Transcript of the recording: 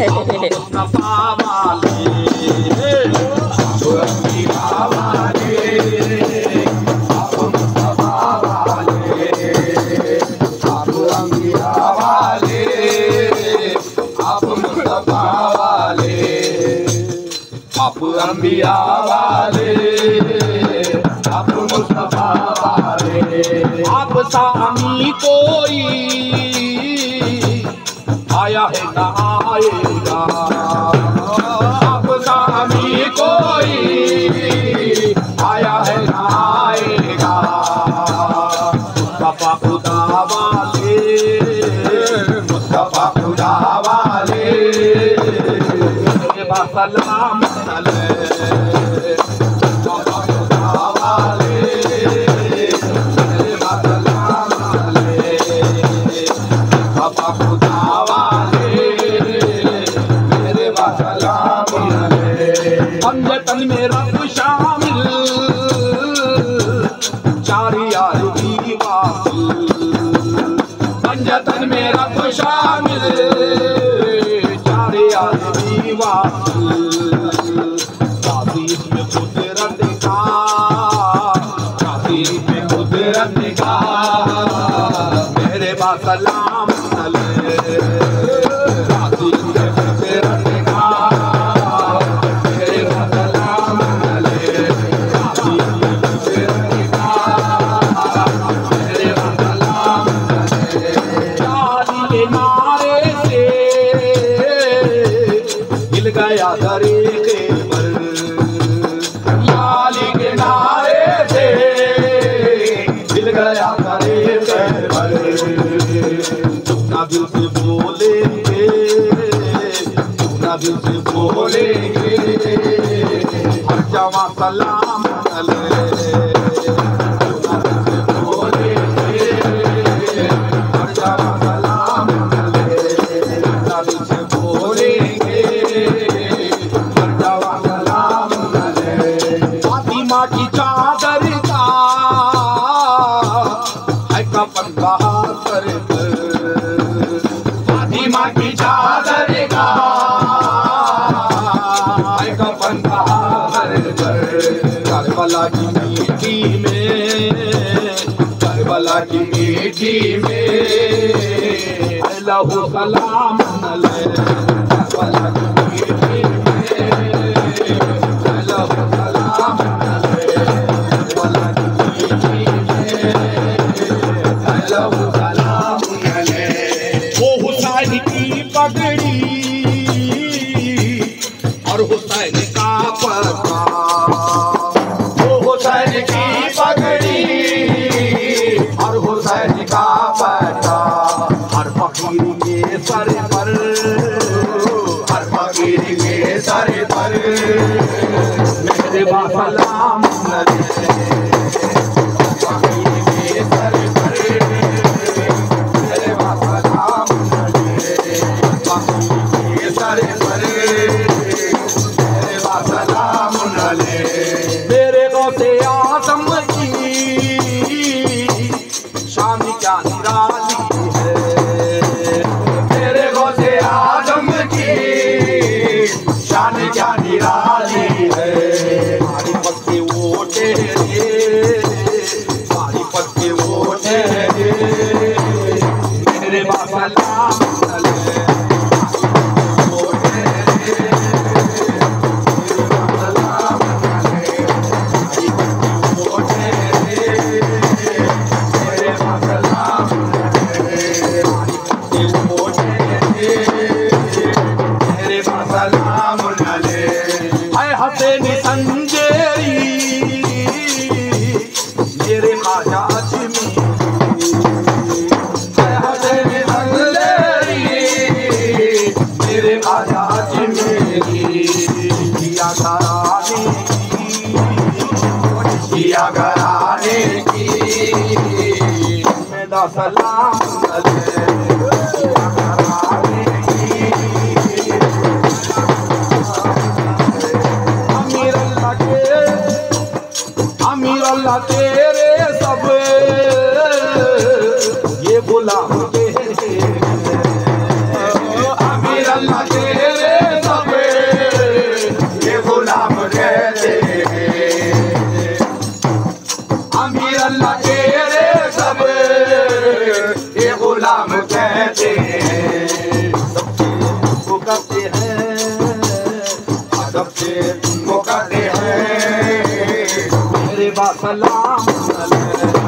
मुस्तफा वाले आप अंबिया वाले आप मुस्तफा वाले आप अंबिया वाले आप मुस्तफा वाले आप अंबिया वाले आप मुस्तफा वाले आप सामी कोई आया है ना आएगा आप सामी कोई आया है ना आएगा मुस्तफा खुदा वाले मुस्तफा खुदा वाले सलाम पंजतन में रब शामिल चार यार की वासिल पंजतन में रब शामिल चार यार की वासिल तासीर में कुदरत का तासीर में कुदरत का मेरे बा सलाम गया तरीके पर याली के नारे से दिल गया तरीके पर ना दिल से बोलेंगे ना दिल से बोलेंगे हर जवां सलाम की चादर का है कफन बहाकर फातिमा की चादर का है कफन बहाकर करबला की मीठी में करबला की मीठी में लहू सलाम करबला की मीठी में लहू सलाम वो हुसैन की पगड़ी और हुसैन का पर्दा वो हुसैन की पगड़ी और हुसैन का पर्दा हर फकीर के सर पर हर फकीर के सर पर मेरे बा सलाम मेरे गौसे आज़म की शान क्या निराली है मेरे गौसे आज़म की शान क्या निराली है मारिफत के वो ठहरे मारिफत के वो ठहरे मेरे बा सलाम हसैन संजेरी मेरे ख्वाजा अजमी हसैन संजेरी मेरे ख्वाजा अजमेरी किया घराने की मेरा सलाम अमीर अल्लाह तेरे सब ये गुलाम तेरे अमीर अल्लाह तेरे गुलाम कहते हैं, वो करते हैं, सबसे वो करते हैं, मेरे बासलाम